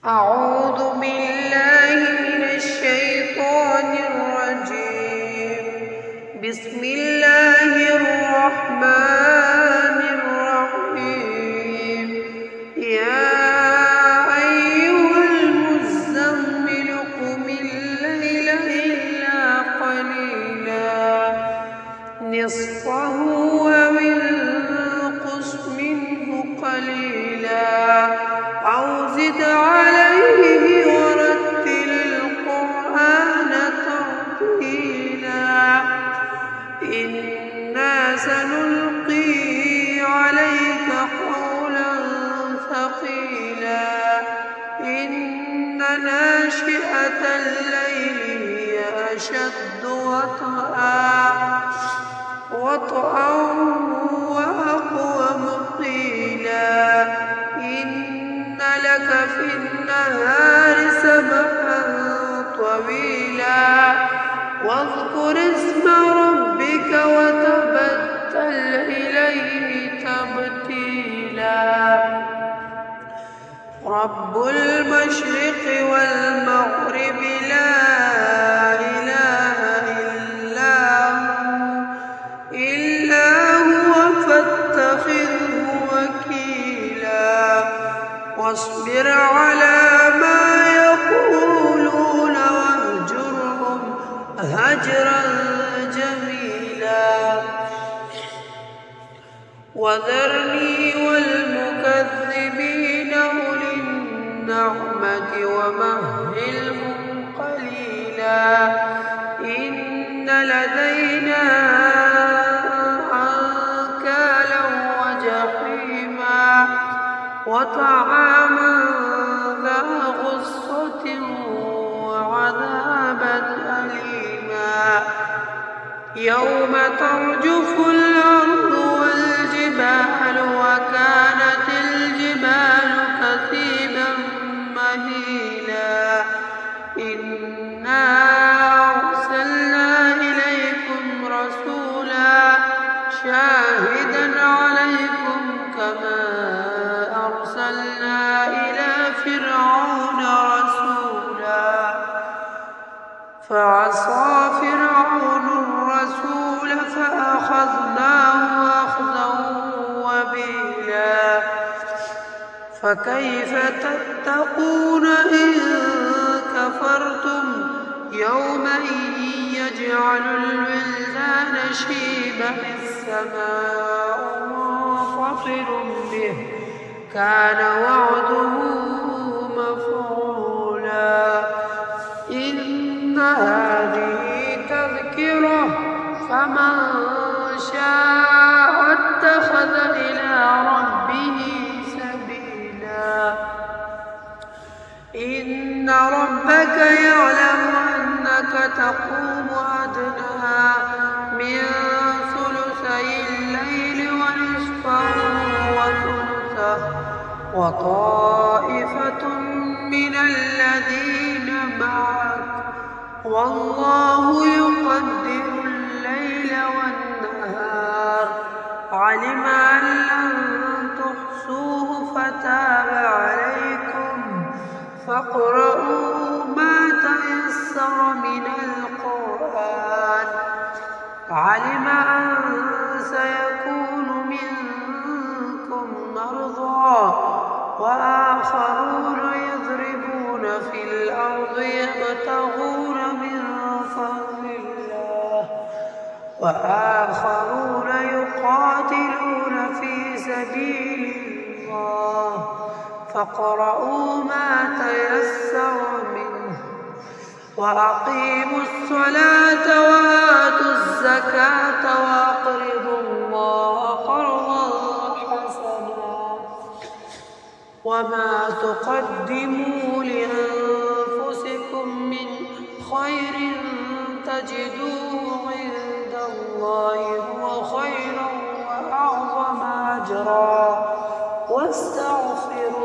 أعوذ بالله من الشيطان الرجيم. بسم الله الرحمن الرحيم. يا أيها المزمل قم الليل إلا قليلا نصفه أو انقص منه قليلا أو زد عليه ورتل القرآن ترتيلا. إنا سنلقي عليك قولا ثقيلا. إن ناشئة الليل هي أشد وطئا وأقوم قيلا. إن لك في النهار سبحا طويلا. واذكر اسم ربك وتبتل إليه تبتيلا. رب المشرق والمغرب لا إله إلا هو فاتخذه وكيلا. واصبر على ما يقولون واهجرهم هجرا جميلا. وذرني والمكذبين أولي النعمة ومهلهم قليلا. إن لدينا أنكالا وجحيما وطعاما ذا غصة وعذابا أليما. يوم ترجف الأرض والجبال وكانت الجبال كثيبا مهيلا. إنا أرسلنا إليكم رسولا شاهدا عليكم كما أرسلنا إلى فرعون رسولا. فعصى فرعون الرسول فأخذناه أخذا وبيلا. فكيف تتقون إن كفرتم يوما يجعل الولدان شيبا السماء منفطر به كان وعده مفعولا. إن هذه تذكرة فمن شاء اتخذ إلى ربه سبيلا. إن ربك يعلم أنك تقوم أدنى من ثلثي الليل ونصفه وثلثه وطائفة من الذين معك والله يقدر الليل والنهار. علم أن لن تحصوه فتاب عليكم فاقرؤوا ما تيسر من القرآن. علم أن سيكون منكم مرضى وآخرون يضربون في الأرض يبتغون من فضل الله وآخرون يقاتلون في سبيل الله. فاقرؤوا ما تيسر منه وأقيموا الصلاة وآتوا الزكاة وأقرضوا الله قرضا حسنا. وما تقدموا لأنفسكم من خير تجدوه عند الله هو خيرا وأعظم أجرا. واستغفروا